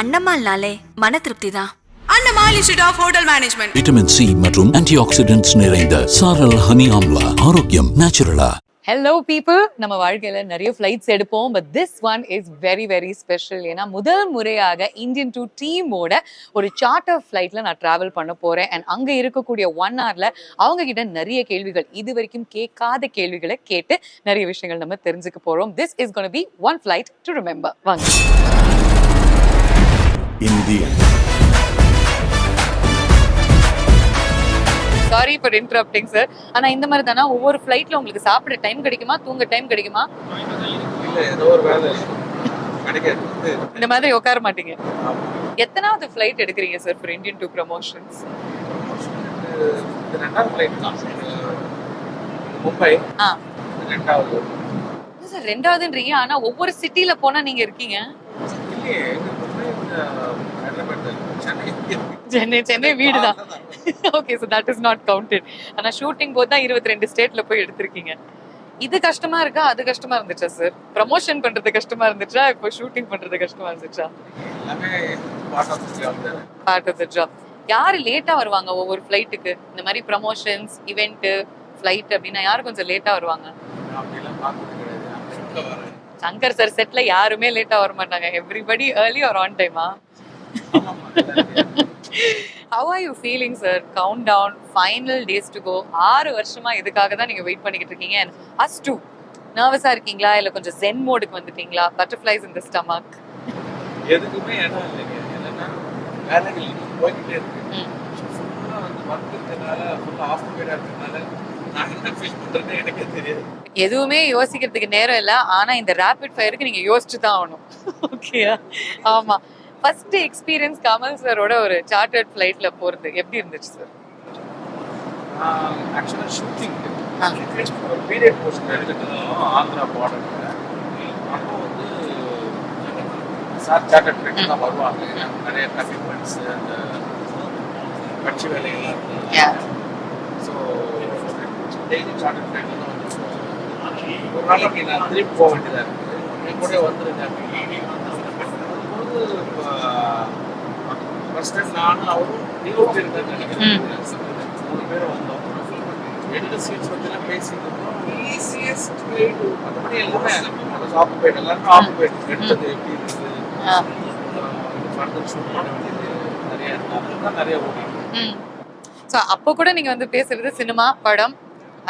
அண்ணமால்னாலே மன திருப்தி தான். Annammal institute of hotel management. Vitamin C மற்றும் ஆன்டி ஆக்சிடென்ட்ஸ் நிறைந்த சாரல் ஹனி ஆம்லா, ஆரோக்கியம் நேச்சுரலா. ஹலோ பீப்புள், நம்ம வாழ்க்கையில நிறைய ஃப்ளைட்ஸ் எடுப்போம், but this one is very very special. ஏன்னா முதல் முறையாக இந்தியன் டூ டீமோட ஒரு சார்ட்டர் ஃப்ளைட்ல நான் டிராவல் பண்ண போறேன். அண்ட் அங்க இருக்கக்கூடிய 1 hourல அவங்க கிட்ட நிறைய கேள்விகள், இது வரைக்கும் கேட்காத கேள்விகளை கேட்டு நிறைய விஷயங்கள் நம்ம தெரிஞ்சுக்க போறோம். This is gonna be one flight to remember. வாங்க. Indian. Sorry for interrupting sir. ஆனா இந்த மாதிரி தானா ஒவ்வொரு ஃப்ளைட்ல உங்களுக்கு சாப்பிட டைம் கிடைக்குமா, தூங்க டைம் கிடைக்குமா? இல்ல, ஏதோ ஒரு வேலை கிடைக்காது. இந்த மாதிரி உட்கார மாட்டீங்க. எத்தனாவது ஃப்ளைட் எடுக்கிறீங்க sir for Indian to promotions? ரெண்டாவது ஃப்ளைட் தான். மும்பை ரெண்டாவது. சார் ரெண்டாவதுன்றீங்க, ஆனா ஒவ்வொரு சிட்டில போனா நீங்க இருக்கீங்க. இல்லையே, மும்பை ஹைதராபாத், சென்னை வீடு தான். Okay, so that is not counted. ஆனா ஷூட்டிங் போது தான் 22 ஸ்டேட்ல போய் எடுத்திருக்கீங்க. இது கஷ்டமா இருக்கா, அது கஷ்டமா இருந்துச்சா சார்? ப்ரமோஷன் பண்றது கஷ்டமா இருந்துச்சா, இப்போ ஷூட்டிங் பண்றது கஷ்டமா இருந்துச்சா? எல்லாமே பார்ட் ஆஃப் தி ஜாப் தான். Part of the job. யாரு லேட்டா வருவாங்க ஒவ்வொரு ஃப்ளைட்டுக்கு? இந்த மாதிரி ப்ரமோஷன்ஸ், இவெண்ட், ஃப்ளைட் அப்படின்னா யாரு கொஞ்சம் லேட்டா வருவாங்க? அப்படிலாம் பார்த்தது கிடையாது. அந்த ஷூட்ல வரேன். சங்கர் சார் செட்ல யாருமே லேட்டா வர மாட்டாங்க. Everybody early or on time. How are you feeling, sir? Countdown, final days to go. 6 வருஷமா இதுக்காக தான் நீங்க வெயிட் பண்ணிக்கிட்டு இருக்கீங்க. And us too. நர்வஸா இருக்கீங்களா, இல்ல கொஞ்சம் ஜென் மோடுக்கு வந்துட்டீங்களா? பட்டர்ஃப்ளைஸ் இன் தி ஸ்டமக். எதுக்குமே இடம் இல்லைங்க. என்னன்னா வேலைகள் போய்கிட்டே இருக்கு. ஃபுல்லா வந்து ஒர்க் இருக்கனால, ஃபுல்லா ஆஃப்டர்வேடா இருக்கனால நான் என்ன ஃபீல் பண்றேன்னு எனக்கே தெரியாது. எதுவுமே யோசிக்கிறதுக்கு நேரம் இல்ல. ஆனா இந்த ரேபிட் ஃபயருக்கு நீங்க யோசிச்சு தான் ஆகணும். ஓகேயா? ஆமா. ஃபர்ஸ்ட் எக்ஸ்பீரியன்ஸ் கமல் சாரோட ஒரு சார்ட்டர்ட் ஃப்ளைட்ல போறது எப்படி இருந்துச்சு சார்? ஆக்சுவலா ஷூட்டிங் ஒரு பீரியட் போஸ்ட் எடுத்துட்டோம் ஆந்திரா பார்டர்ல. அப்போ வந்து சார் சார்ட்டர்ட் ஃப்ளைட் தான் வருவாங்க. நிறைய கமிட்மெண்ட்ஸ், அந்த கட்சி வேலைகள்லாம் இருக்கு. ஸோ டெய்லி சார்ட்டர்ட் ஃப்ளைட்ல தான் வந்து ஒரு நாளைக்கு நான் திருப்பி போக வேண்டியதாக இருக்குது. என் கூட வந்துருங்க அப்படின்னு ஃபர்ஸ்ட் டைம் நானும் அவரும் நியூயோர்க் இருக்கான்னு நினைக்கிறேன். 3 பேரும் வந்தோம். 2 சீட்ஸ் பற்றிலாம் பேசிட்டு இருந்தோம். ஈஸியஸ்ட் ஃப்ளைட் மற்றபடி எல்லாமே ஆக்குபைட், எல்லாருமே ஆக்குபைட். எடுத்தது எப்படி இருக்குது, ஃபர்தர் ஷூட் பண்ண வேண்டியது நிறைய இருந்தாலும் தான் நிறைய ஓடிட்டு. ஸோ அப்போ கூட நீங்க வந்து பேசுறது சினிமா, படம்,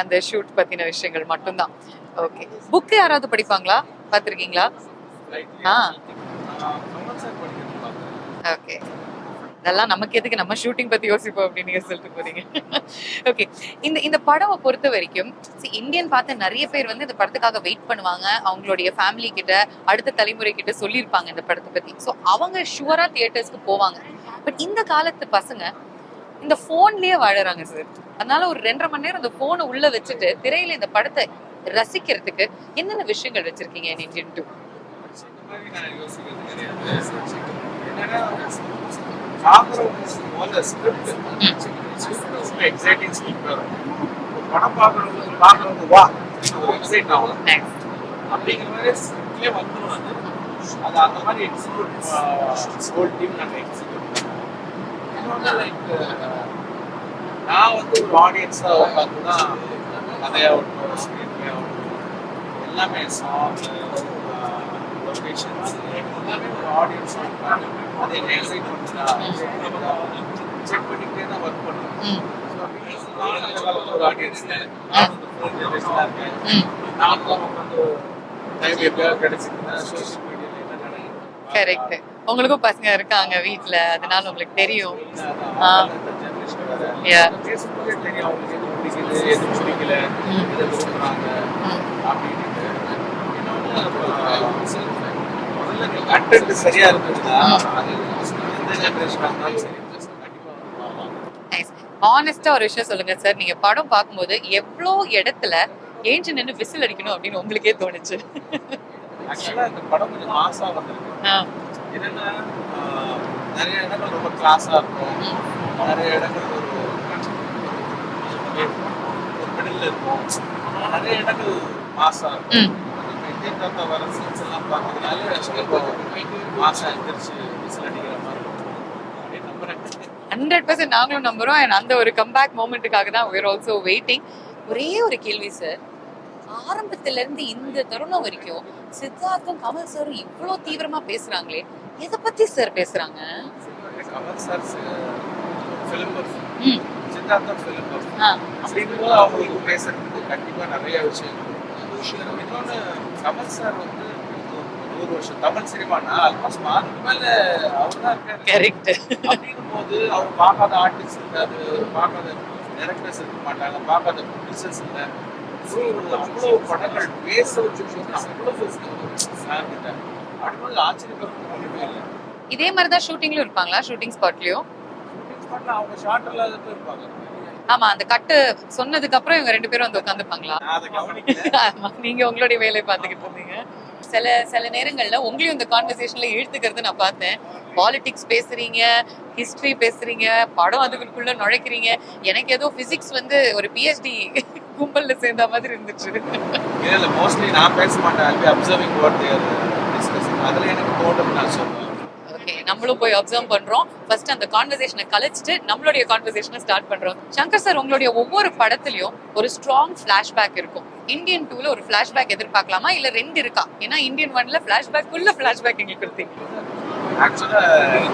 அந்த ஷூட் பத்தின விஷயங்கள் மட்டும்தான். ஓகே, புக்கு யாராவது படிப்பாங்களா, பார்த்துருக்கீங்களா? ஓகே, அதெல்லாம் நமக்கு எதுக்கு, நம்ம ஷூட்டிங் பத்தி யோசிப்போம் அப்படின்னு நீங்க சொல்லிட்டு போறீங்க. ஓகே, இந்த படத்தை பொறுத்த வரைக்கும் இந்தியன் பார்த்து நிறைய பேர் வந்து இந்த படத்துக்காக வெயிட் பண்ணுவாங்க. அவங்களுடைய ஃபேமிலி கிட்ட, அடுத்த தலைமுறை கிட்ட சொல்லியிருப்பாங்க இந்த படத்தை பத்தி. ஸோ அவங்க ஷுவரா தியேட்டர்ஸ்க்கு போவாங்க. பட் இந்த காலத்து பசங்க இந்த போன்லயே வாழறாங்க சார். அதனால ஒரு 2.5 மணி நேரம் இந்த போனை உள்ள வச்சுட்டு திரையில இந்த படத்தை ரசிக்கிறதுக்கு என்னென்ன விஷயங்கள் வச்சிருக்கீங்க இந்தியன் டூ? படம் பாக்குறவங்க வா எக்ஸைட் ஆகும் அப்படிங்கிற மாதிரி ஸ்கிரிப்ட்லயே வந்துடும். அது அந்த மாதிரி எக்ஸிக்யூட் ஹோல் டீம் நாங்கள் எக்ஸிக்யூட் பண்ணுவோம். இன்னொன்று லைக் நான் வந்து ஒரு ஆடியன்ஸாக உட்காந்து தான் கதையாகட்டும், ஸ்க்ரீன் பிளே ஆகட்டும், எல்லாமே சாங், லொகேஷன்ஸ் எல்லாமே ஒரு ஆடியன்ஸாக உட்காந்து அதை என்ன எக்ஸைட் பண்ணுறா செக் பண்ணிக்கிட்டே தான் ஒர்க் பண்ணுவேன். ஒரு ஆடியன்ஸ் நானும் இந்த ஃபோன் ஜென்ரேஷனாக இருக்கேன். நானும் உட்காந்து டைம் எப்படியாவது கிடைச்சிருந்தேன் சோஷியல் மீடியாவில் என்ன நடக்குது. கரெக்ட். உங்களுக்கும் பசங்க இருக்காங்க வீட்ல, அதனால உங்களுக்கு தெரியும். பேசும்போதே தெரியும் அவங்களுக்கு எது பிடிக்குது, எது பிடிக்கல, எது விரும்புறாங்க அப்படின்னு. முதல்ல கண்டென்ட் சரியா இருந்ததுன்னா அது எந்த ஜென்ரேஷனாக இருந்தாலும் சரி கண்டிப்பா. ஆனஸ்டா ஒரு விஷயம் சொல்லுங்க சார், நீங்க படம் பார்க்கும்போது எவ்வளோ இடத்துல ஏஞ்சி நின்று விசில் அடிக்கணும் அப்படின்னு உங்களுக்கே தோணுச்சு? ஆக்சுவலா இந்த படம் கொஞ்சம் மாசா வந்திருக்கு. என்னன்னா நிறைய இடங்கள் ரொம்ப கிளாஸா இருக்கும், நிறைய இடங்கள் ஒரு மிடில் இருக்கும், நிறைய இடங்கள் மாசா இருக்கும். இந்தியன் தாத்தா வர சீன்ஸ் எல்லாம் பார்த்ததுனால மாசா எழுந்திரிச்சு விசில் அடிக்க நம்புறேன். 100% நாங்களும் நம்புறோம். அண்ட் அந்த ஒரு கம்பேக் மொமெண்ட்டுக்காக தான் we're also waiting. ஒரே ஒரு கேள்வி சார், ஆரம்பத்துல இருந்து இந்த தருணம் வரைக்கும் சித்தார்த்தும் கமல் சாரும் இவ்வளோ தீவிரமா பேசுறாங்களே, எதை பத்தி சார் பேசுறாங்க? கமல் சார் ஃபிலிம் ம். சித்தார்த்தம் ஃபிலிம் ஆ. அப்படிங்கும்போது அவங்களுக்கு பேசுறதுக்கு கண்டிப்பா நிறைய விஷயங்கள். இன்னொன்னு கமல் சார் வந்து 100 வருஷம் தமிழ் சினிமானா ஆல்மோஸ்ட் மாதத்துக்கு மேல அவர் தான் இருக்காரு. கரெக்ட். அப்படிங்கும் போது அவர் பார்க்காத ஆர்டிஸ்ட் இருக்காது, பார்க்காத டைரக்டர்ஸ் இருக்க மாட்டாங்க, பார்க்காத ப்ரொடியூசர்ஸ் இல்லை. அவ்வளோ படங்கள் பேச வச்சுருக்கோம், அவ்வளோ சார் கிட்ட அப்படிங்கும்போது ஆச்சரியப்படுறது ஒன்றுமே இல்லை. இதே மாதிரி தான் ஷூட்டிங்லயும் இருப்பாங்களா? ஷூட்டிங் ஸ்பாட்லயும்? அவங்க ஷார்ட் இல்லாத இருப்பாங்க. ஆமா, அந்த கட்டு சொன்னதுக்கு அப்புறம் இவங்க 2 பேரும் வந்து உட்காந்துப்பாங்களா? நான் அதை கவனிக்கல. ஆமா, நீங்க உங்களுடைய வேலையை பார்த்துக்கிட்டு இருந்தீங்க. சில நேரங்கள்ல உங்களையும் இந்த கான்வர்சேஷன்ல இழுத்துக்கிறது நான் பார்த்தேன். பாலிடிக்ஸ் பேசுறீங்க, ஹிஸ்டரி பேசுறீங்க, படம் அதுக்குள்ள நுழைக்கிறீங்க. எனக்கு ஏதோ பிசிக்ஸ் வந்து ஒரு பிஹெச்டி கும்பல்ல சேர்ந்த மாதிரி இருந்துச்சு. இல்ல மோஸ்ட்லி நான் பேச மாட்டேன். I'll be observing what they are discussing. அதுல எனக்கு தோட்டம் நான் சொல்லுவேன். ஓகே, நம்மளும் போய் அப்சர்வ் பண்றோம். ஃபர்ஸ்ட் அந்த கான்வர்சேஷனை கலைச்சிட்டு நம்மளுடைய கான்வர்சேஷனை ஸ்டார்ட் பண்றோம். சங்கர் சார், உங்களுடைய ஒவ்வொரு படத்துலயும் ஒரு ஸ்ட்ராங் ஃபிளாஷ்பேக் இருக்கும். இந்தியன் 2ல ஒரு ஃபிளாஷ்பேக் எதிர்பார்க்கலாமா, இல்ல 2 இருக்கா? ஏன்னா இந்தியன் 1ல ஃபிளாஷ்பேக்குள்ள ஃபிளாஷ்பேக் எங்களுக்கு கொடுத்தீங்க. ஆக்சுவலா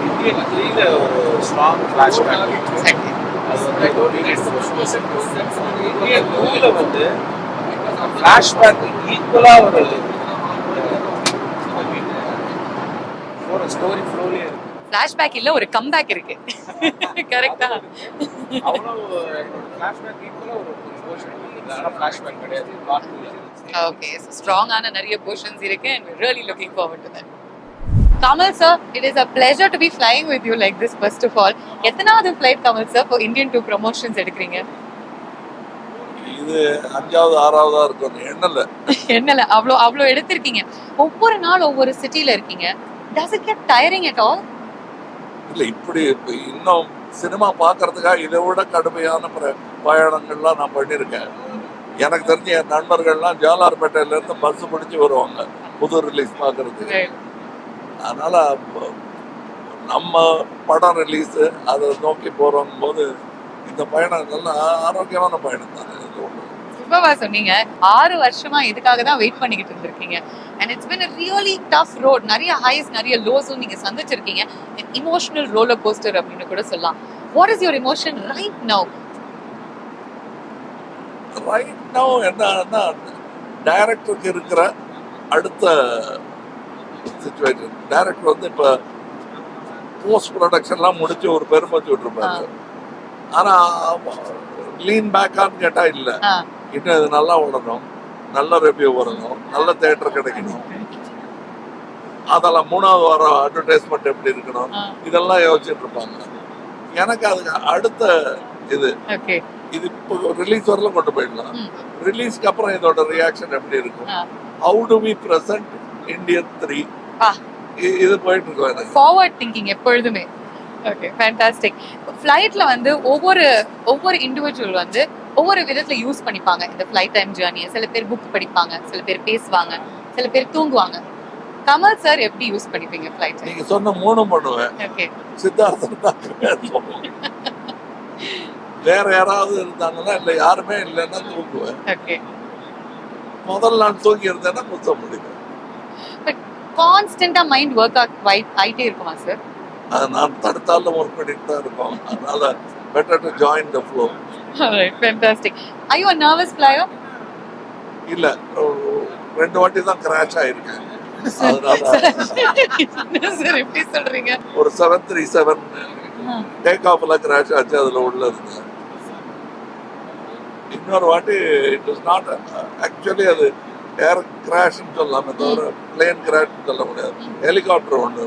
இந்தியன் 3ல ஒரு ஸ்ட்ராங் ஃபிளாஷ்பேக் இருக்கு. அது வந்து இந்தியன் 2ல வந்து ஃபிளாஷ்பேக் ஈக்குவலா ஒரு ஸ்டோரி ஃப்ளோலயே இருக்கு. ஃபிளாஷ்பேக் இல்ல, ஒரு கம்பேக் இருக்கு. கரெக்ட்டா? அவ்வளவு ஃபிளாஷ்பேக் ஈக்குவலா ஒரு போர்ஷன் இருக்கு. ஆனா ஃபிளாஷ்பேக் கிடையாது. பார்ட் 2ல ஓகே, ஸ்ட்ராங்கான நிறைய போர்ஷன்ஸ் இருக்கு and we're really looking forward to that. Kamal sir, it is a pleasure to be flying with you like this first of all. எத்தனாவது flight Kamal sir for Indian 2 promotions எடுக்கிறீங்க? இது 5வது 6வதா இருக்கும். என்னல அவ்வளோ எடுத்திருக்கீங்க. ஒவ்வொரு நாள் ஒவ்வொரு சிட்டில இருக்கீங்க. Does it get tiring at all? இல்ல, இப்படி இன்னும் சினிமா பார்க்கறதுக்காக இதை விட கடுமையான பயணங்கள்லாம் நான் பண்ணியிருக்கேன். எனக்கு தெரிஞ்ச என் நண்பர்கள்லாம் ஜாலார்பேட்டையில இருந்து பஸ் பிடிச்சி வருவாங்க புது ரிலீஸ் பார்க்கறதுக்கு. அதனால நம்ம படம் ரிலீஸ் அதை நோக்கி போறோம் போது இந்த பயணம் நல்லா ஆரோக்கியமான பயணம் தானே. சூப்பரா சொன்னீங்க. 6 வருஷமா இதுக்காக தான் வெயிட் பண்ணிக்கிட்டு இருந்திருக்கீங்க. and it's been a really tough road. நிறைய ஹைஸ் நிறைய லோஸும் நீங்க சந்திச்சிருக்கீங்க. emotional roller coaster அப்படின்னு கூட சொல்லலாம். what is your emotion right now? Right now என்னன்னா, டைரக்டருக்கு இருக்கிற அடுத்த சிச்சுவேஷன். டைரக்டர் வந்து இப்போ போஸ்ட் ப்ரொடக்ஷன்லாம் முடிச்சு ஒரு பெருமச்சு விட்டுருப்பாரு. ஆனா லீன் பேக்கான்னு கேட்டா இல்லை. இன்னும் இது நல்லா ஓடணும், நல்ல ரிவ்யூ வரணும், நல்ல தியேட்டர் கிடைக்கணும், அதெல்லாம் 3வது வாரம் அட்வர்டைஸ்மெண்ட் எப்படி இருக்கணும், இதெல்லாம் யோசிச்சுட்டு இருப்பாங்க. எனக்கு அதுக்கு அடுத்த இது இப்போ ரிலீஸ் வரலாம் கொண்டு போயிடலாம். ரிலீஸ்க்கு அப்புறம் இதோட ரியாக்ஷன் எப்படி இருக்கும், how do we present Indian 3, இது போயிட்டு இருக்கோம். எனக்கு ஃபார்வர்ட் திங்கிங் எப்பொழுதுமே. Okay, fantastic. ஃப்ளைட்ல வந்து ஒவ்வொரு இண்டிவிஜுவல் வந்து ஒவ்வொரு விதத்துல யூஸ் பண்ணிப்பாங்க இந்த ஃப்ளைட் டைம் ஜேர்னியை. சில பேர் புக் படிப்பாங்க, சில பேர் பேசுவாங்க, சில பேர் தூங்குவாங்க. கமல் சார் எப்படி யூஸ் பண்ணிப்பீங்க ஃப்ளைட்? நீங்க சொன்ன 3 பண்ணுவேன். ஓகே, சித்தார்த்தன் தான் வேற யாராவது இருந்தாங்கன்னா இல்ல, யாருமே இல்லைன்னா தூங்குவேன். ஓகே, முதல் நாள் தூங்கி இருந்தேன்னா முத்த முடியும். பட் கான்ஸ்டன்டா மைண்ட் ஒர்க் ஆயிட்டே இருக்குமா சார்? அது நான் தடுத்தாலும் ஒர்க் பண்ணிட்டு தான் இருக்கோம். அதனால better to join the flow. alright, fantastic. Are you a nervous flyer? இல்ல, 2 வாட்டி தான் கிராஷ் ஆயிருக்கேன். அதனால சார் எப்படி சொல்றீங்க? ஒரு 737 டேக் ஆஃப்ல கிராஷ் ஆச்சு, அதுல உள்ள இருந்தேன். இன்னொரு வாட்டி இட் இஸ் நாட் ஆக்சுவலி, அது ஏர் கிராஷ்னு சொல்லலாமே தவிர பிளேன் கிராஷ்னு சொல்ல முடியாது. ஹெலிகாப்டர் ஒன்று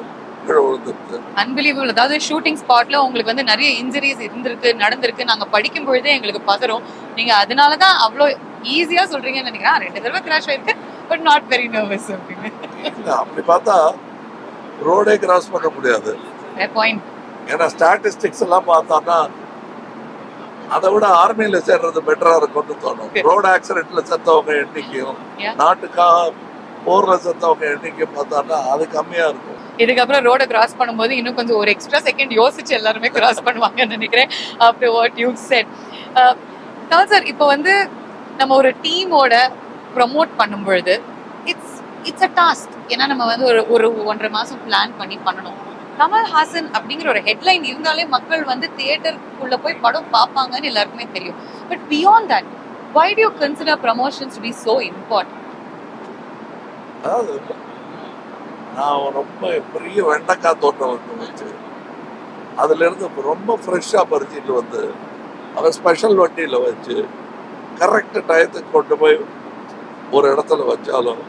அன்பிலீவபிள். அதாவது ஷூட்டிங் ஸ்பாட்ல உங்களுக்கு வந்து நிறைய இன்ஜுரிஸ் நடந்திருக்கு. நாங்க படிக்கும் பொழுதே எங்களுக்கு பதறும். நீங்க அதனாலதான் அவ்வளோ ஈஸியா சொல்றீங்கன்னு நினைக்கிறேன். 2 தடவை கிராஷ் ஆயிருக்கு, பட் நாட் வெரி நர்வஸ் அப்படின்னு. அப்படி பார்த்தா ரோடே கிராஸ் பண்ண முடியாது. பாயிண்ட். ஏன்னா ஸ்டாட்டிஸ்டிக்ஸ் எல்லாம் பார்த்தோம்னா அதை விட ஆர்மியில சேர்றது பெட்டரா இருக்கும்னு தோணும். ரோடு ஆக்சிடென்ட்ல செத்தவங்க எண்ணிக்கையும் நாட்டுக்காக போர்ல செத்தவங்க எண்ணிக்கையும் பார்த்தோம்னா அது கம்மியா இருக்கும். இதுக்கப்புறம் ரோட கிராஸ் பண்ணும்போது இன்னும் கொஞ்சம் ஒரு எக்ஸ்ட்ரா செகண்ட் யோசிச்சு எல்லாருமே கிராஸ் பண்ணுவாங்கன்னு நினைக்கிறேன் after what you said. Kamal sir, இப்போ வந்து நம்ம ஒரு டீமோட ப்ரமோட் பண்ணும் பொழுது இட்ஸ் அ டாஸ்க். ஏன்னா நம்ம வந்து ஒரு 1.5 மாசம் பிளான் பண்ணி பண்ணணும். கமல்ஹாசன் அப்படிங்கிற ஒரு ஹெட்லைன் இருந்தாலே மக்கள் வந்து தியேட்டருக்குள்ள போய் படம் பார்ப்பாங்கன்னு எல்லாருக்குமே தெரியும். But beyond that, why do you consider promotions to be so important? அதாவது நான் ரொம்ப பெரிய வெண்டைக்காய் தோட்டம் வந்து வச்சு அதுல இருந்து ரொம்ப ஃப்ரெஷ்ஷா பறிச்சிட்டு வந்து அதை ஸ்பெஷல் வண்டியில வச்சு கரெக்ட் டயத்துக்கு கொண்டு போய் ஒரு இடத்துல வச்சாலும்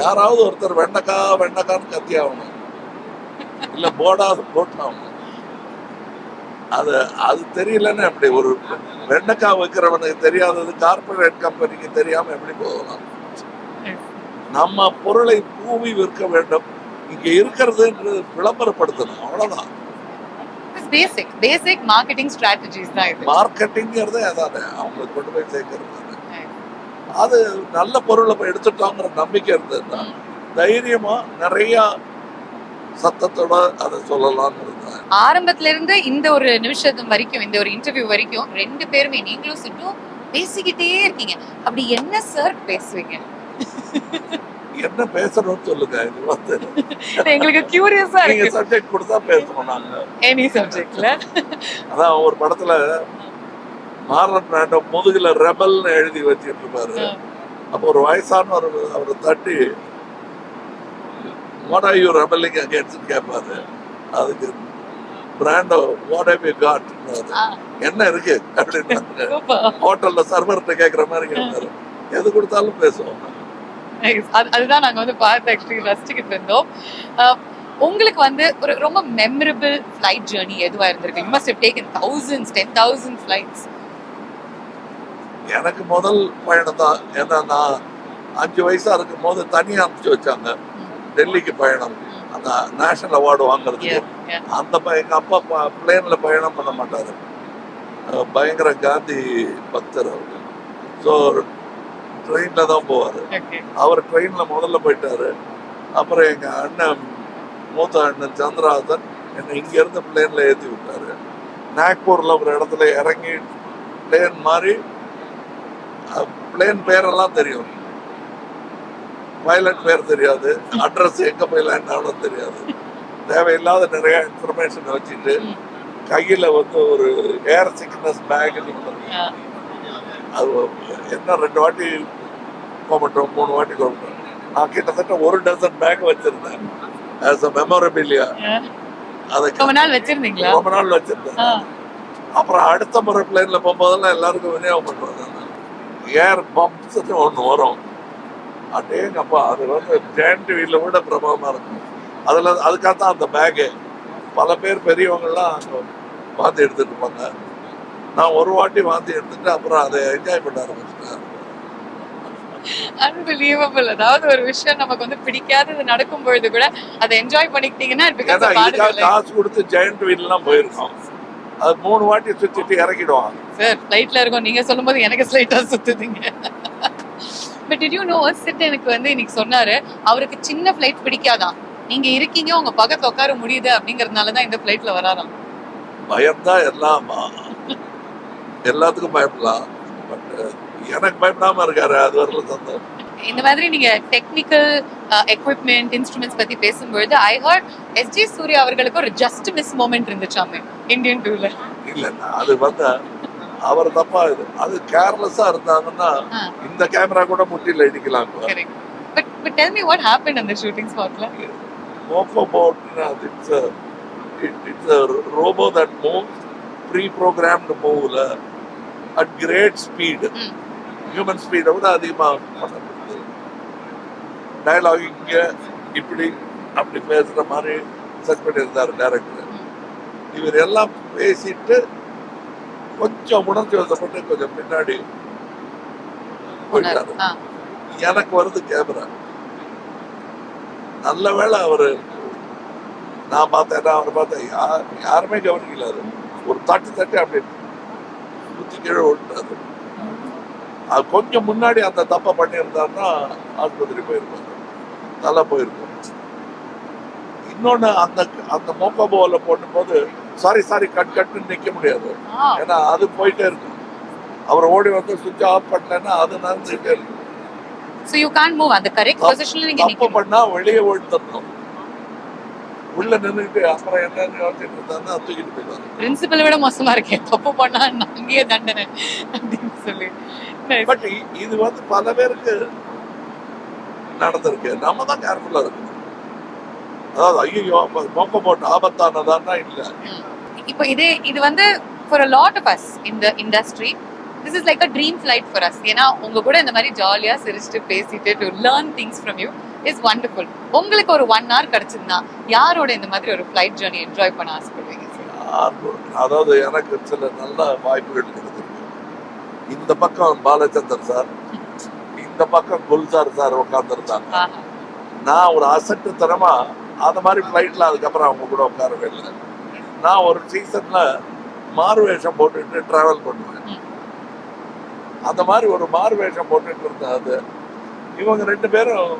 யாராவது ஒருத்தர் வெண்டைக்கான்னு கத்தி ஆகணும், இல்ல போட்டாகணும். அது தெரியலன்னு எப்படி ஒரு வெண்டைக்காய் வைக்கிறவனுக்கு தெரியாதது கார்பரேட் கம்பெனிக்கு தெரியாம எப்படி போகலாம்? நம்ம பொருளை பூவி விற்க வேண்டும், இங்க இருக்கிறது விளம்பரப்படுத்தணும், அவ்வளவுதான். பேசிக் மார்க்கெட்டிங் ஸ்ட்ராட்டஜிஸ் தான் இது. மார்க்கெட்டிங்கிறதே அதானே, அவங்களுக்கு கொண்டு போய் சேர்க்கறது. அது நல்ல பொருளை போய் எடுத்துட்டோங்கிற நம்பிக்கை இருந்ததுன்னா தைரியமா நிறைய சத்தத்தோட அதை சொல்லலாம்ங்கிறது. ஆரம்பத்துல இருந்து இந்த ஒரு நிமிஷத்து வரைக்கும், இந்த ஒரு இன்டர்வியூ வரைக்கும் 2 பேருமே நீங்களும் சிட்டும் பேசிக்கிட்டே இருக்கீங்க. அப்படி என்ன சார் பேசுவீங்க? என்ன பேசணும்னு சொல்லுங்க. இது வந்து எங்களுக்கு கியூரியஸா நீங்க இருக்கு. சப்ஜெக்ட் கொடுத்தா பேசணும் நாங்க. எனி சப்ஜெக்ட்ல. அதான் ஒரு படத்துல மார்லன் பிராண்டோ முதுகுல ரெபல்னு எழுதி வச்சுட்டு இருப்பாரு. அப்போ ஒரு வயசான அவரை தட்டி what are you rebelling against கேட்பாரு. அதுக்கு Brando what have you got என்ன இருக்கு அப்படின்னு ஹோட்டல்ல சர்வர்கிட்ட கேட்கற மாதிரி கேட்பாரு. எது கொடுத்தாலும் பேசுவோம். அதுதான் நாங்க வந்து பார்த்து ஆக்சுவலி ரசிச்சுக்கிட்டு இருந்தோம். உங்களுக்கு வந்து ஒரு ரொம்ப மெமரபிள் ஃபிளைட் ஜர்னி எதுவா இருந்திருக்கு? You must have taken thousands, 10,000 flights. எனக்கு முதல் பயணம் தான். ஏன்னா நான் 5 வயசா இருக்கும் போது தனியா அனுப்பிச்சு வச்சாங்க டெல்லிக்கு பயணம், அந்த நேஷனல் அவார்டு வாங்குறதுக்கு. அந்த எங்க அப்பா பிளேன்ல பயணம் பண்ண மாட்டாரு, பயங்கர காந்தி பக்தர் அவரு. ஸோ ட்ரெயின்ல தான் போவாரு. அவர் ட்ரெயின்ல முதல்ல போயிட்டாரு. அப்புறம் எங்க அண்ணன், மூத்த அண்ணன் சந்திரஹாசன் என்னை இங்க இருந்து பிளேன்ல ஏற்றி விட்டாரு. நாக்பூர்ல ஒரு இடத்துல இறங்கி பிளேன் மாதிரி, பிளேன் பேரெல்லாம் தெரியும், பைலட் பேர் தெரியாது, அட்ரஸ் எங்க போய் லேண்ட் ஆகணும் தெரியாது. தேவையில்லாத நிறைய இன்ஃபர்மேஷன் வச்சுட்டு கையில வந்து ஒரு ஏர் சிக்னஸ் பேக், அது என்ன 2 வாட்டி கோமட்டோம், 3 வாட்டி கோமட்டோம். நான் கிட்டத்தட்ட 1 டசன் பேக் வச்சிருந்தேன் as a memorabilia. அதை ரொம்ப நாள் வச்சிருந்தேன். அப்புறம் அடுத்த முறை பிளேன்ல போகும்போதெல்லாம் எல்லாருக்கும் விநியோகம் பண்ணுவாங்க. ஏர் பம்ப்ஸ்ன்னு ஒன்று வரும், அடேங்கப்பா, அது வந்து ஜெயண்ட் வீல்ல விட பிரபலமா இருக்கும். அதுக்காகத்தான் அந்த பேகு. பல பேர் பெரியவங்கெல்லாம் வாந்தி எடுத்துட்டு இருப்பாங்க. நான் ஒரு வாட்டி வாந்தி எடுத்துட்டு அப்புறம் அதை என்ஜாய் பண்ண ஆரம்பிச்சிட்டேன். அன்பிலீவபிள். அதாவது ஒரு விஷயம் நமக்கு வந்து பிடிக்காதது நடக்கும் பொழுது கூட அதை என்ஜாய் பண்ணிக்கிட்டீங்கன்னா காசு கொடுத்து ஜெயண்ட் வீல்லாம் போயிருக்கோம். அது 3 வாட்டி சுத்திட்டு இறக்கிடுவாங்க. சார் ஃப்ளைட்ல இருக்கும், நீங்க சொல்லும்போது எனக்கு ஸ்லைட்டா சுத்துதுங்க. பட் டிட் யூ நோ, சிட் எனக்கு வந்து இன்னைக்கு சொன்னாரு, அவருக்கு சின்ன ஃப்ளைட் பிடிக்காதான், நீங்க இருக்கீங்க உங்க பக்கத்துல உட்கார முடியுது அப்படிங்கறதுனாலதான் இந்த ஃப்ளைட்ல வராராம். பயம்தான் எல்லாத்துக்கும் பயப்படலாம், பட் எனக்கு பயப்படாம இருக்காரு, அது வரல சந்தோஷம். இந்த மாதிரி நீங்க டெக்னிக்கல் எக்விப்மெண்ட் இன்ஸ்ட்ருமெண்ட்ஸ் பத்தி பேசும்பொழுது ஐ ஹர்ட் எஸ்ஜே சூர்யா அவர்களுக்கு ஒரு ஜஸ்ட் மிஸ் மொமெண்ட் இருந்துச்சாமே இந்தியன் டூல. இல்ல, அது வந்து அவர் தப்பா, அது கேர்லெஸ்ஸா இருந்தாங்கன்னா இந்த கேமரா கூட முட்டில இடிக்கலாம். But tell me what happened on the shooting spot la? It's a robot that moves, pre-programmed move at great speed. Human speed விட அதிகமா பண்ணப்படுது. டயலாக் இங்க இப்படி அப்படி பேசுற மாதிரி செட் பண்ணியிருந்தாரு டைரக்டர். இவர் எல்லாம் பேசிட்டு கொஞ்சம் உணர்ச்சி வசப்பட்டு கொஞ்சம் பின்னாடி போயிட்டாரு. எனக்கு வருது கேமரா. நல்ல வேளை அவரு, நான் பார்த்தேன், அவர் பார்த்தேன், யாருமே கவனிக்கல. ஒரு தட்டி அப்படி குத்தி கீழே விட்டாரு. அது கொஞ்சம் முன்னாடி அந்த தப்பை பண்ணியிருந்தாருன்னா ஆஸ்பத்திரி போயிருப்பாரு, நல்லா போயிருக்கும். இன்னொன்னு அந்த அந்த மோக்கோபோல போடும்போது சாரி கட்டுன்னு நிக்க முடியாது. ஏன்னா அது போயிட்டே இருக்கும். அவர் ஓடி வந்து சுவிட்ச் ஆஃப் பண்ணலன்னா அது நடந்துட்டே இருக்கும். So you can't move. அந்த கரெக்ட் பொசிஷன்ல நீங்க தப்பு நிக்கணும். பண்ணா வெளியே ஓடித்தரணும். உள்ள நின்றுட்டு அப்புறம் என்னன்னு யோசிச்சுட்டு இருந்தாருன்னா தூக்கிட்டு போயிடுவாங்க. பிரின்சிபல் விட மோசமா இருக்கே. தப்பு பண்ணா அங்கேயே தண்டனை அப்படின்னு சொல்லி. பட் இது வந்து பல பேருக்கு நடந்திருக்கு. நம்ம தான் கேர்ஃபுல்லா இருக்கணும். அதாவது ஐயோ மோக்க போட்டு ஆபத்தானதான்னா இல்ல. இப்போ இது வந்து for a lot of us in the industry this is like a dream flight for us. ஏன்னா உங்க கூட இந்த மாதிரி ஜாலியா சிரிச்சுட்டு பேசிட்டு to learn things from you is wonderful. உங்களுக்கு ஒரு 1 hour கிடைச்சிருந்தா யாரோட இந்த மாதிரி ஒரு flight journey என்ஜாய் பண்ண ஆசைப்படுவீங்க? அதாவது எனக்கு சில நல்ல வாய்ப்புகள் கிடைச்சிருக்கு. இந்த பக்கம் பாலச்சந்தர் சார், இந்த பக்கம் குல்சார் சார் உட்கார்ந்துருந்தாங்க. நான் ஒரு அசட்டுத்தனமா அந்த மாதிரி ஃப்ளைட்ல அதுக்கப்புறம் அவங்க கூட உட்காரவே இல்லை. நான் ஒரு சீசன்ல மாறுவேஷம் போட்டுட்டு டிராவல் பண்ணுவேன். அந்த மாதிரி ஒரு மாறுவேஷம் போட்டுட்டு இருந்தேன். அது இவங்க 2 பேரும்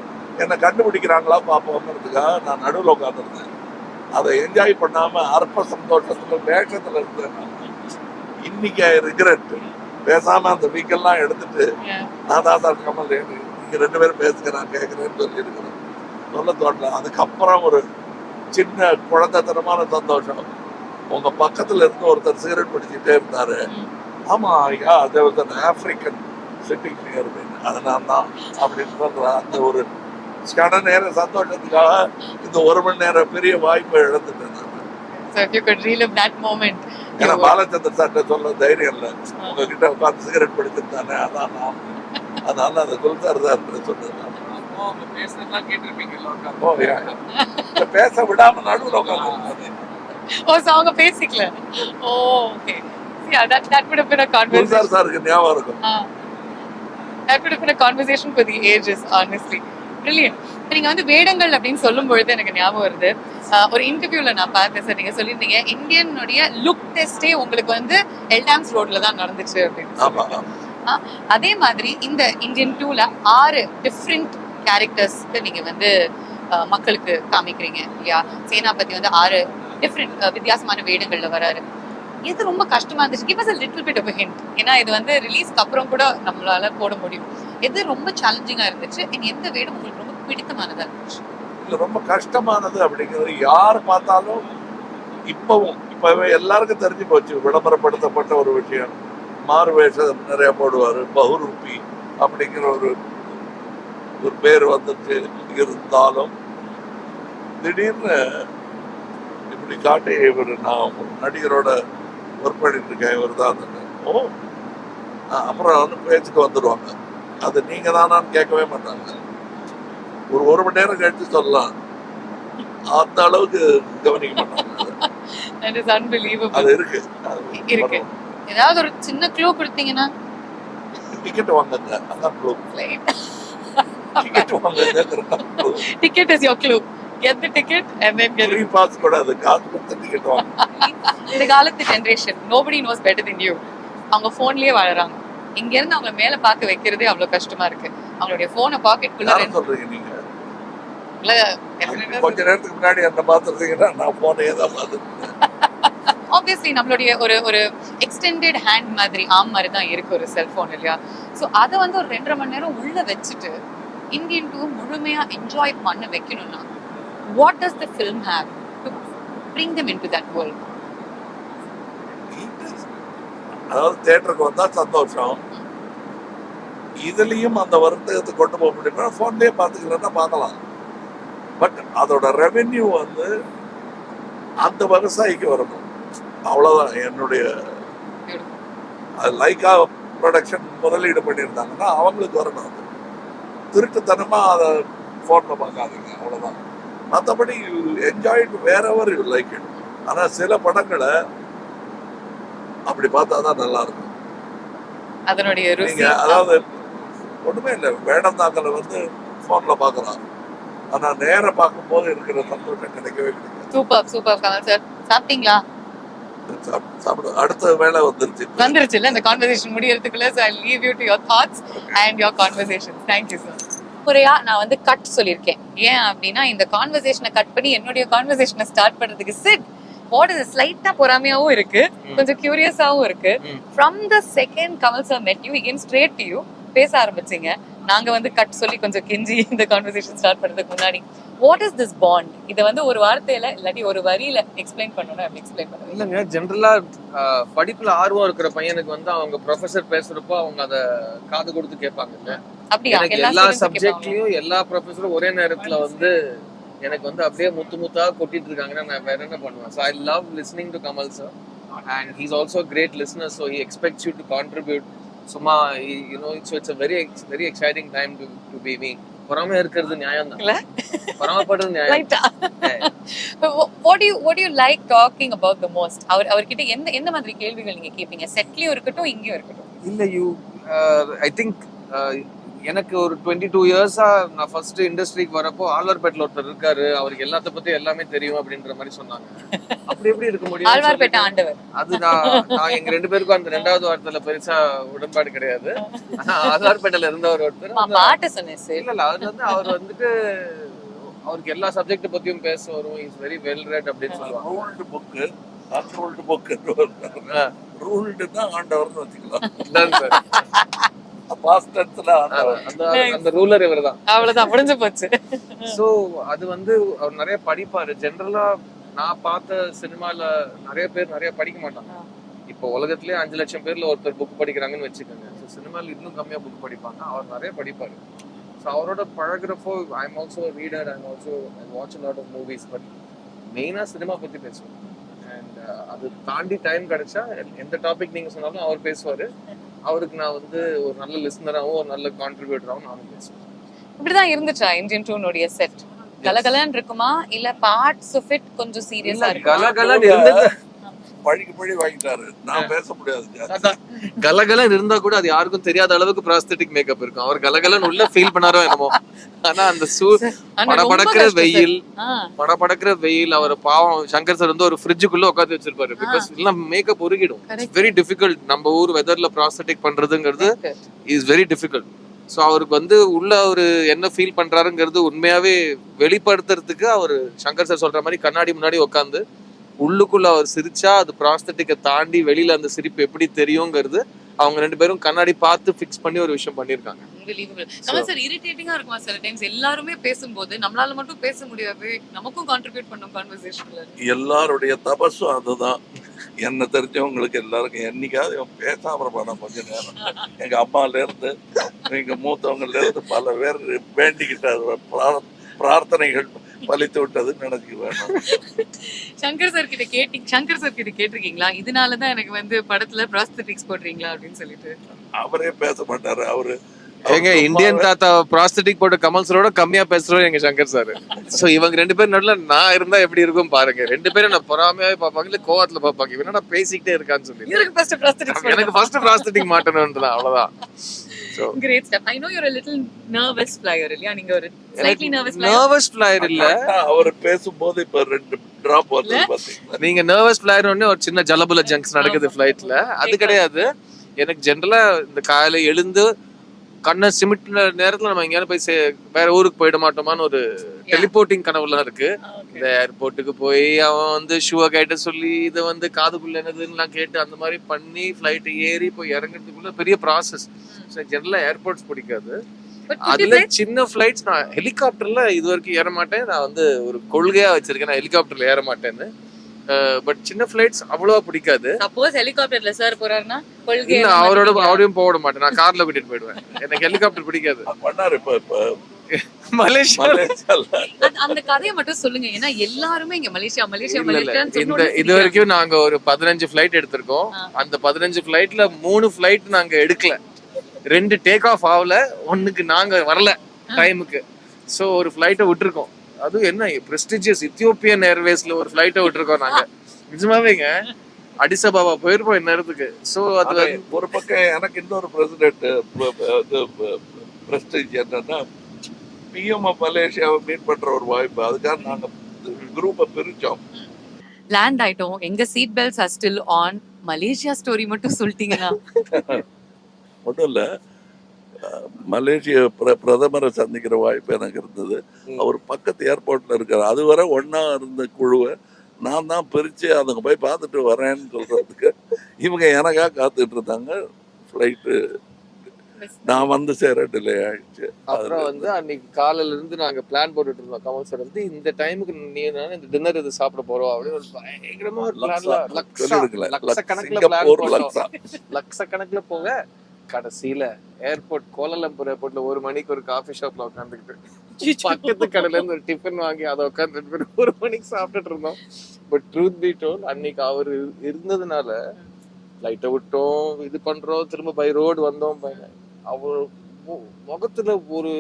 என்னை கண்டுபிடிக்கிறாங்களா பார்ப்போங்கிறதுக்காக நான் நடுவில் உட்காந்துருந்தேன். அதை என்ஜாய் பண்ணாம அற்ப சந்தோஷத்துல வேஷத்துல இருந்தேன். இன்னைக்கு ஐ ரிக்ரெட். பேசாம அந்த வீக்கெல்லாம் எடுத்துட்டு நான் தான் சார் கமல் நீங்க 2 பேரும் பேசுங்க நான் கேட்கறேன்னு சொல்லி இருக்கிறேன். சொல்ல தோட்டல. அதுக்கப்புறம் ஒரு சின்ன குழந்தைத்தனமான சந்தோஷம். உங்க பக்கத்துல இருந்து ஒருத்தர் சிகரெட் பிடிச்சிட்டே இருந்தாரு. ஆமா ஐயா அது வந்து ஆப்பிரிக்கன் சிட்டிங் நியர் மீ. அது நான் தான் அப்படின்னு சொல்ற அந்த ஒரு கன நேர சந்தோஷத்துக்காக இந்த 1 மணி நேரம் பெரிய வாய்ப்பை இழந்துட்டேன் நான். So if you could relive that moment. ஏன்னா பாலச்சந்தர் சார்ட்ட சொல்ல தைரியம் இல்லை. உங்ககிட்ட உட்காந்து சிகரெட் பிடிச்சிருந்தானே அதான் நான். அதனால அந்த குல்சார் சார் சொன்னேன். பேச விடாம நடுவில் உட்காந்து அவங்க பேசிக்கல. Oh okay. Yeah, that would have been a conversation. Gulzar சாருக்கு ஞாபகம் இருக்கும். That would have been a conversation for the ages, honestly. Brilliant. நீங்க வந்து வேடங்கள் அப்படின்னு சொல்லும் பொழுது எனக்கு ஞாபகம் வருது. ஒரு இன்டர்வியூல நான் பார்த்தேன் சார், நீங்க சொல்லியிருந்தீங்க இந்தியனுடைய லுக் டெஸ்டே உங்களுக்கு வந்து எல்டாம்ஸ் ரோட்ல தான் நடந்துச்சு அப்படின்னு. அதே மாதிரி இந்த இந்தியன் 2ல 6 டிஃப்ரெண்ட் கேரக்டர்ஸ்க்கு நீங்க வந்து மக்களுக்கு காமிக்கிறீங்க இல்லையா? சேனாபதி வந்து 6 டிஃப்ரெண்ட் வித்தியாசமான வேடங்கள்ல வராரு. எது ரொம்ப கஷ்டமா இருந்துச்சு? Give us a little bit of a hint. ஏன்னா இது வந்து ரிலீஸ்க்கு அப்புறம் கூட நம்மளால போட முடியும். எது ரொம்ப சேலஞ்சிங்கா இருந்துச்சு? எந்த வேடம் உங்களுக்கு ரொம்ப பிடித்தமானதா இருந்துச்சு? இல்ல ரொம்ப கஷ்டமானது அப்படிங்கிறது யார் பார்த்தாலும் இப்பவே எல்லாருக்கும் தெரிஞ்சு போச்சு. விளம்பரப்படுத்தப்பட்ட ஒரு விஷயம். மாறு வேஷம் நிறைய போடுவாரு. பஹுரூபி அப்படிங்கிற ஒரு பேர் வந்துட்டு இருந்தாலும் திடீர்னு இப்படி காட்டி இவர் நான் நடிகரோட ஒர்க் பண்ணிட்டு இருக்கேன் இவர் தான். ஓ அப்புறம் வந்து பேச்சுக்கு வந்துடுவாங்க. அது நீங்க தானான்னு கேட்கவே மாட்டாங்க. ஒரு மணி நேரம் கழிச்சு சொல்லலாம். அந்த அளவுக்கு கவனிக்க மாட்டாங்க. அது இருக்கு. ஏதாவது ஒரு சின்ன க்ளூ கொடுத்தீங்கன்னா? டிக்கெட் வாங்குங்க, அதான் க்ளூ. டிக்கெட் வாங்குங்க. Ticket is your clue. Get the ticket and then get free pass கூடாது. காசு கொடுத்து டிக்கெட் வாங்க. இந்த காலத்து generation nobody knows better than you. அவங்க போன்லயே வாழறாங்க. இங்க இருந்து அவங்க மேல பார்க்க வைக்கிறதே அவ்வளவு கஷ்டமா இருக்கு. அவங்களுடைய போனை பாக்கெட்டுக்குள்ள சொல்றீங்க நீங்க. இல்ல கொஞ்ச நேரத்துக்கு முன்னாடி அந்த பாத்துறீங்கன்னா நான் போனே தான் பாத்துட்டேன். ஆப்வியஸ்லி நம்மளுடைய ஒரு எக்ஸ்டெண்டட் ஹேண்ட் மாதிரி ஆம் மாதிரி தான் இருக்கு ஒரு செல்போன் இல்லையா? ஸோ அதை வந்து ஒரு 2.5 மணி நேரம் உள்ள வச்சுட்டு இந்தியன் 2 முழுமையா என்ஜாய் பண்ண வைக்கணும்னா what does the film have to bring them into that world? அதாவது தியேட்டருக்கு வந்தா சந்தோஷம். இதுலயும் அந்த வருத்தத்தை கொண்டு போக முடியுமா? போன்லயே பாத்துக்கலன்னா பார்க்கலாம். பட் அதோட ரெவென்யூ வந்து அந்த விவசாயிக்கு வரணும். அவ்வளவுதான் என்னுடைய. லைக்கா ப்ரொடக்ஷன் முதலீடு பண்ணியிருந்தாங்கன்னா அவங்களுக்கு வரணும். திருட்டுத்தனமா அதை போன்ல பார்க்காதீங்க, அவ்வளவுதான். மற்றபடி enjoy it wherever you like it. ஆனா சில படங்களை அப்படி பார்த்தாதான் நல்லா இருக்கும். அதனுடைய நீங்க அதாவது ஒண்ணுமே இல்லை, வேடம் தாக்கல வந்து போன்ல பார்க்கலாம். ஆனா நேர பார்க்கும் போது இருக்கிற சந்தோஷம் கிடைக்கவே கிடைக்கும். Super Kamal sir. சாப்பிட்டீங்களா? அடுத்த வேலை வந்துருச்சு இல்ல இந்த conversation முடியறதுக்குள்ள. So I'll leave you to your thoughts and your conversations. Thank you sir. முறையா நான் வந்து கட் சொல்லியிருக்கேன். ஏன் அப்படின்னா இந்த கான்வர்சேஷனை கட் பண்ணி என்னுடைய கான்வர்சேஷனை ஸ்டார்ட் பண்றதுக்கு சிட் வாட் இஸ் ஸ்லைட்டா பொறாமையாவும் இருக்கு, கொஞ்சம் கியூரியஸாவும் இருக்கு. From the second Kamal sir மெட் you again straight to you பேச ஆரம்பிச்சீங்க. நாங்க வந்து கட் சொல்லி கொஞ்சம் கெஞ்சி இந்த கான்வர்சேஷன் ஸ்டார்ட் பண்றதுக்கு முன்னாடி வாட் இஸ் திஸ் பாண்ட், இதை வந்து ஒரு வார்த்தையில இல்லாட்டி ஒரு வரியில எக்ஸ்பிளைன் பண்ணணும். அப்படி எக்ஸ்பிளைன் பண்ணுங்க. இல்லைங்க, ஜென்ரலா படிப்புல ஆர்வம் இருக்கிற பையனுக்கு வந்து அவங்க ப்ரொஃபசர் பேசுறப்போ அவங்க அதை காது கொடுத்து கேட்பாங்க. அப்படியா? எனக்கு எல்லா சப்ஜெக்ட்லயும் எல்லா ப்ரொஃபஸரும் ஒரே நேரத்துல வந்து எனக்கு வந்து அப்படியே முத்து முத்தா கொட்டிட்டு இருக்காங்கன்னா நான் வேற என்ன பண்ணுவேன். So I love listening to Kamal sir and he's also great listener. So he expects you to contribute. சும்மா so it's very exciting time to be me. பொறாம இருக்கிறது நியாயம் தான், பொறாமப்படுறது நியாயம். What do you like talking about the most? அவர்கிட்ட எந்த மாதிரி கேள்விகள் நீங்க கேட்பீங்க? செட்லயும் இருக்கட்டும் இங்கேயும் இருக்கட்டும். இல்ல ஐ திங்க் எனக்கு ஒரு 22 இயர்ஸா நான் ஃபர்ஸ்ட் இண்டஸ்ட்ரிக்கு வரப்போ ஆழ்வார்பேட்டில் ஒருத்தர் இருக்காரு, அவருக்கு எல்லாத்த பத்தி எல்லாமே தெரியும் அப்படின்ற மாதிரி சொன்னாங்க. அப்படி எப்படி இருக்க முடியும்? ஆழ்வார்பேட்டை ஆண்டவர். அது நான் எங்க 2 பேருக்கும் அந்த 2வது வார்த்தையில பெருசா உடன்பாடு கிடையாது. ஆனா ஆழ்வார்பேட்டையில இருந்தவர் ஒருத்தர் பாட்டு சொன்னேன் சார். இல்ல அது வந்து அவர் வந்துட்டு அவருக்கு எல்லா சப்ஜெக்ட் பத்தியும் பேச வரும். இஸ் வெரி வெல் ரெட் அப்படின்னு சொல்லுவாங்க. Ruled book unruled book ruled தான் ஆண்டவர்னு வச்சுக்கலாம். அந்த ரூலர் இவர்தான். அவ்வளவுதான், முடிஞ்சு போச்சு. சோ அது வந்து அவர் நிறைய படிப்பாரு. ஜெனரலா நான் பார்த்த சினிமால நிறைய பேர் நிறைய படிக்க மாட்டாங்க. இப்போ உலகத்திலேயே 5 லட்சம் பேர்ல ஒருத்தர் புக் படிக்கிறாங்கன்னு வச்சுக்கோங்க. ஸோ சினிமால இன்னும் கம்மியா புக் படிப்பாங்க. அவர் நிறைய படிப்பாரு. ஸோ அவரோட பழகிறப்போ I am also reader, I watch a lot of movies. But மெயினா சினிமா பத்தி பேசுவோம். அண்ட் அது தாண்டி டைம் கிடைச்சா எந்த டாபிக் நீங்க சொன்னாலும் அவர் பேசுவாரு. அவருக்கு நான் வந்து ஒரு நல்ல லிசனராகவும் ஒரு நல்ல கான்ட்ரிபியூட்டராகவும் நானும் பேசுவேன். இப்படிதான் இருந்துச்சா இந்தியன் டூனுடைய செட்? கலகலன்னு இருக்குமா இல்ல பார்ட்ஸ் ஆஃப் இட் கொஞ்சம் சீரியஸா இருக்கு? கலகலன்னு இருந்தது பழி வாங்கிட்டாரு. நான் பேச முடியாது. கலகலன்னு இருந்தா கூட அது யாருக்கும் தெரியாத அளவுக்கு ப்ராஸ்தெட்டிக் மேக்கப் இருக்கும். அவர் கலகலன்னு உள்ள ஃபீல் பண்ணாரோ என்னமோ. ஆனா அந்த படபடக்கிற வெயில் அவர் பாவம் சங்கர் சார் வந்து ஒரு ஃப்ரிட்ஜுக்குள்ள உட்காந்து வச்சிருப்பாரு. பிகாஸ் எல்லாம் மேக்கப் உருகிடும். Very difficult. நம்ம ஊர் வெதர்ல ப்ராஸ்தெட்டிக் பண்றதுங்கிறது இஸ் வெரி டிஃபிகல்ட். ஸோ அவருக்கு வந்து உள்ள அவரு என்ன ஃபீல் பண்றாருங்கிறது உண்மையாவே வெளிப்படுத்துறதுக்கு அவர் சங்கர் சார் சொல்ற மாதிரி கண்ணாடி முன்னாடி உட்காந்து உள்ளுக்குள்ள அவர் சிரிச்சா அது ப்ராஸ்தெட்டிக்கை தாண்டி வெளியில அந்த சிரிப்பு எப்படி தெரியுங்கிறது அவங்க 2 பேரும் கண்ணாடி பார்த்து ஃபிக்ஸ் பண்ணி ஒரு விஷயம் பண்ணிருக்காங்க. நம்ம சார் இரிட்டேட்டிங்கா இருக்குமா சில டைம்ஸ்? எல்லாருமே பேசும்போது நம்மளால மட்டும் பேச முடியாது, நமக்கும் கான்ட்ரிபியூட் பண்ணும் கான்வர்சேஷன்ல. எல்லாருடைய தபஸும் அதுதான். என்ன தெரிஞ்சவங்களுக்கு எல்லாருக்கும் என்னைக்காவது பேசாம இருப்பானா கொஞ்ச நேரம். எங்க அம்மால இருந்து எங்க மூத்தவங்கல இருந்து பல பேர் வேண்டிக்கிட்ட பிரார்த்தனைகள் பலித்து விட்டது நினைச்சு வேணும். சங்கர் சார் கிட்ட கேட்டிருக்கீங்களா இதனாலதான் எனக்கு வந்து படத்துல ப்ராஸ்தெட்டிக்ஸ் போடுறீங்களா அப்படின்னு சொல்லிட்டு? அவரே பேச மாட்டாரு. அவரு எங்க இந்தியன் தாத்தா ப்ராஸ்தெட்டிக் போட்ட கமல் சாரோட கம்மியா பேசுறோம் எங்க சங்கர் சார். சோ இவங்க 2 பேரும் நடுல நான் இருந்தா எப்படி இருக்கும் பாருங்க. 2 பேரும் நான் பொறாமையாவே பாப்பாங்க, இல்ல கோவத்துல பாப்பாங்க. இவன் நான் பேசிக்கிட்டே இருக்கான்னு சொல்லி எனக்கு ஃபர்ஸ்ட் ப்ராஸ்தெட்டிக் மாட்டணும்ன்றதான் அவ்வளவுதான். Great stuff. I know you're a little nervous flyer இல்லையா? நீங்க ஒரு slightly nervous flyer இல்ல. அவர் பேசும்போது இப்ப 2 டிராப் வருது பாத்தீங்களா? நீங்க nervous flyer ஒண்ணே ஒரு சின்ன ஜலபுல ஜங்க்ஸ் நடக்குது ஃளைட்ல. அது கிடையாது. எனக்கு ஜெனரலா இந்த காலையில எழுந்து கண்ணை சிமிட்டின நேரத்துல நம்ம எங்கேயாவது போய் வேற ஊருக்கு போயிட மாட்டோமான்னு ஒரு டெலிபோர்ட்டிங் கனவுலாம் இருக்கு. இந்த ஏர்போர்ட்டுக்கு போய் அவன் வந்து ஷூவை கேட்ட சொல்லி இதை வந்து காதுக்குள்ள என்னதுன்னு கேட்டு அந்த மாதிரி பண்ணி ஃபிளைட் ஏறி போய் இறங்குறதுக்குள்ள பெரிய ப்ராசஸ். ஜெனரலா ஏர்போர்ட்ஸ் பிடிக்காது. அதுல சின்ன ஃபிளைட்ஸ் நான் ஹெலிகாப்டர்ல இது வரைக்கும் ஏற மாட்டேன். நான் வந்து ஒரு கொள்கையா வச்சிருக்கேன், நான் ஹெலிகாப்டர்ல ஏற மாட்டேன்னு. பட் சின்ன ஃபிளைட்ஸ் அவ்வளவா பிடிக்காது. சப்போஸ் ஹெலிகாப்டர்ல சார் போறாருன்னா கொள்கை அவரோடையும் போக மாட்டேன். நான் கார்ல கூட்டிட்டு போயிடுவேன். எனக்கு ஹெலிகாப்டர் பிடிக்காது. பண்ணாரு இப்ப மலேசியால அந்த கதையை மட்டும் சொல்லுங்க. ஏன்னா எல்லாருமே இங்க மலேசியா இது வரைக்கும் நாங்க ஒரு 15 ஃபிளைட் எடுத்திருக்கோம். அந்த 15 ஃபிளைட்ல 3 ஃபிளைட் நாங்க எடுக்கல. 2 டேக் ஆஃப் ஆகல, 1க்கு நாங்க வரல டைமுக்கு. சோ ஒரு ஃபிளைட்டை விட்டுருக்கோம். அதுவும் என்ன பிரஸ்டிஜியஸ் இத்தியோப்பியன் ஏர்வேஸ்ல ஒரு ஃபிளைட்டை விட்டுருக்கோம் நாங்க. நிஜமாவேங்க அடிசபாபா போயிருப்போம் இந்நேரத்துக்கு. சோ அது ஒரு பக்கம் எனக்கு இன்னொரு பிரசிடென்ட் பிரஸ்டிஜ் என்னன்னா பிஎம் மலேசியாவை மீட் பண்ற ஒரு வாய்ப்பு. அதுக்காக நாங்க குரூப்பை பிரிச்சோம். லேண்ட் ஆயிட்டோம். எங்க seat belts are still on. Malaysia story மட்டும் சொல்லிட்டீங்கன்னா ஒன்றும் இல்லை. மலேசிய பிரதமரை சந்திக்கிற வாய்ப்பு எனக்கு இருந்தது. அவர் பக்கத்து ஏர்போர்ட்ல இருக்காரு. அதுவரை ஒண்ணா இருந்த குழுவை நான் தான் பிரிச்சு அதுங்க போய் பார்த்துட்டு வரேன்னு சொல்றதுக்கு இவங்க எனக்காக காத்துட்டு இருந்தாங்க. ஃப்ளைட்டு நான் வந்து சேர டிலே ஆயிடுச்சு. அப்புறம் வந்து அன்னைக்கு காலையில இருந்து நாங்க பிளான் போட்டுட்டு இருந்தோம். கமல் சார் வந்து இந்த டைமுக்கு நீ இந்த டின்னர் இது சாப்பிட போறோம் அப்படின்னு ஒரு பயங்கரமா ஒரு லட்சக்கணக்கில் பிளான் போட்டோம். லட்சக்கணக்கில் போக கடைசியில ஏர்போர்ட் கோலாலம்பூர் ஏர்போர்ட்ல 1 மணிக்கு ஒரு காஃபி ஷாப்ல உட்காந்துக்கிட்டு பக்கத்து கடையில இருந்து ஒரு டிஃபன் வாங்கி அதை உட்காந்து 1 மணிக்கு சாப்பிட்டுட்டு இருந்தோம். பட் ட்ரூத் பி டோல் அன்னைக்கு அவர் இருந்ததுனால லைட்டை விட்டோம், இது பண்றோம், திரும்ப பை ரோடு வந்தோம். அவர் முகத்துல ஒரு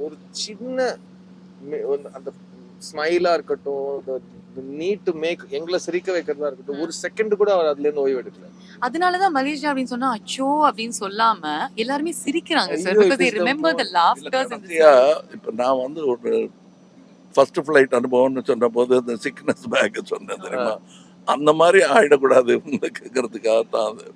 ஒரு சின்ன அந்த ஸ்மைலா இருக்கட்டும், நீட் டு மேக் எங்களை சிரிக்க வைக்கிறதா இருக்கட்டும், ஒரு செகண்ட் கூட அவர் அதுல இருந்து ஓய்வு எடுக்கல. அதனாலதான் மலேசியா அப்படின்னு சொன்னா அச்சோ அப்படின்னு சொல்லாம எல்லாருமே சிரிக்கிறாங்க sir. because they remember the laughters in this. இப்ப நான் வந்து ஒரு ஃபர்ஸ்ட் ஃபிளைட் அனுபவம்னு சொன்ன போது இந்த சிக்னஸ் பேக் சொன்னேன் தெரியுமா, அந்த மாதிரி ஆயிடக்கூடாது கேட்கறதுக்காக தான் அது.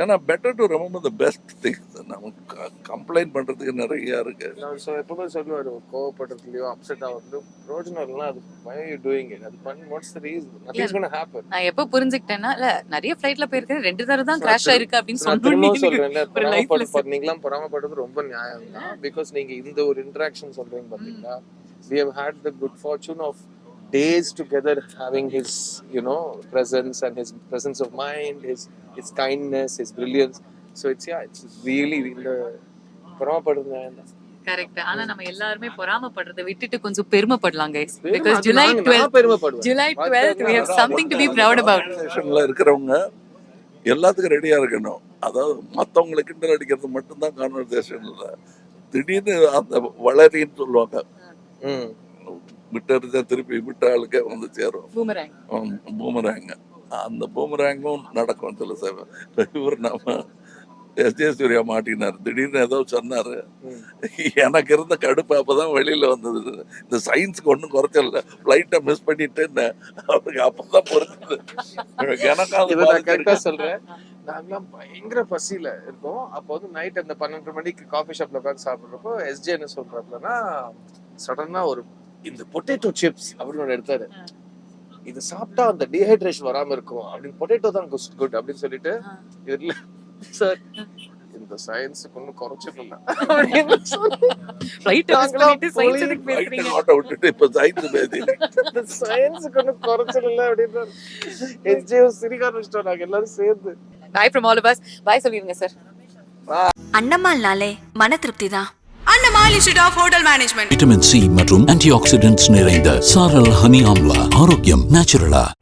ஏன்னா better to remember the best things. நமக்கு கம்ப்ளைண்ட் பண்றதுக்கு நிறைய இருக்கு. நான் எப்பவுமே சொல்லுவாரு, கோவப்படுறதுலயோ அப்செட் ஆகுறதுலயோ ப்ரோஜனம் இல்லைன்னா அது why are you doing it? அது பண்ணி what's the reason? Nothing's going to happen. நான் எப்ப புரிஞ்சுக்கிட்டேன்னா இல்ல நிறைய ஃபிளைட்ல போயிருக்கேன் 2 தடவை தான் கிராஷ் ஆயிருக்கு அப்படின்னு நான் திரும்ப சொல்றேன், சொன்னேன். நீங்களாம் பொறாமப்படுறது ரொம்ப நியாயம் தான். பிகாஸ் நீங்க இந்த ஒரு இன்டராக்ஷன் சொல்றீங்க பாத்தீங்களா. We have had the good fortune of days together having his presence and his presence of mind, his kindness, his brilliance. So it's really இந்த பொறாமப்படுறது கரெக்ட். ஆனா நம்ம எல்லாருமே பொறாமப்படுறதை விட்டுட்டு கொஞ்சம் பெருமைப்படலாம் guys, because July 12th we have something to be proud about. ஆர்கனைசேஷன்ல இருக்கிறவங்க எல்லாத்துக்கும் ரெடியா இருக்கணும். அதாவது மத்தவங்களை கிண்டல் அடிக்கிறது மட்டும்தான் கான்வர்சேஷன் இல்லை. திடீர்னு அந்த வளரின்னு சொல்லுவாங்க, விட்டு திருப்பி விட்ட ஆளுக்கே வந்து சேரும் பூமராங்க. அந்த பூமராங்கும் நடக்கும் சில சேவை. இவர் நம்ம எஸ்.ஜே. சூர்யா மாட்டினார். திடீர்னு ஏதோ சொன்னாரு, எனக்கு இருந்த கடுப்பு அப்பதான் வெளியில வந்தது. இந்த சயின்ஸுக்கு ஒன்றும் குறைச்சல, ஃபிளைட்டை மிஸ் பண்ணிட்டு அவருக்கு அப்பதான் பொறுத்தது. கரெக்டா சொல்றேன். நாங்களாம் பயங்கர பசியில இருக்கோம். அப்போ வந்து நைட் அந்த 12 மணிக்கு காஃபி ஷாப்ல உட்காந்து சாப்பிட்றப்போ எஸ்.ஜே. என்ன சொல்றாருன்னா, சடனா ஒரு இந்த பொட்டேட்டோ சிப்ஸ் அப்படின்னு ஒன்று எடுத்தாரு. இது சாப்பிட்டா அந்த டீஹைட்ரேஷன் வராம இருக்கும் அப்படின்னு, பொட்டேட்டோ தான் குட் அப்படின்னு சொல்லிட்டு, இதுல சார் இந்த சயின்ஸுக்கு ஒன்றும் குறைச்சிடல சயின்ஸுக்கு ஒன்றும் குறைச்சிடல அப்படின்னு எஸ்.ஜே. சிரிக்க ஆரம்பிச்சிட்டோம் நாங்க எல்லாரும் சேர்ந்து. Bye from all of us. Bye சொல்லிருங்க சார். அன்னம்மாள்னாலே மன திருப்தி தான். Annammal institute of hotel management. Vitamin C மற்றும் ஆன்டி ஆக்சிடென்ட்ஸ் நிறைந்த சாரல் ஹனி ஆம்லா. ஆரோக்கியம் நேச்சுரலா.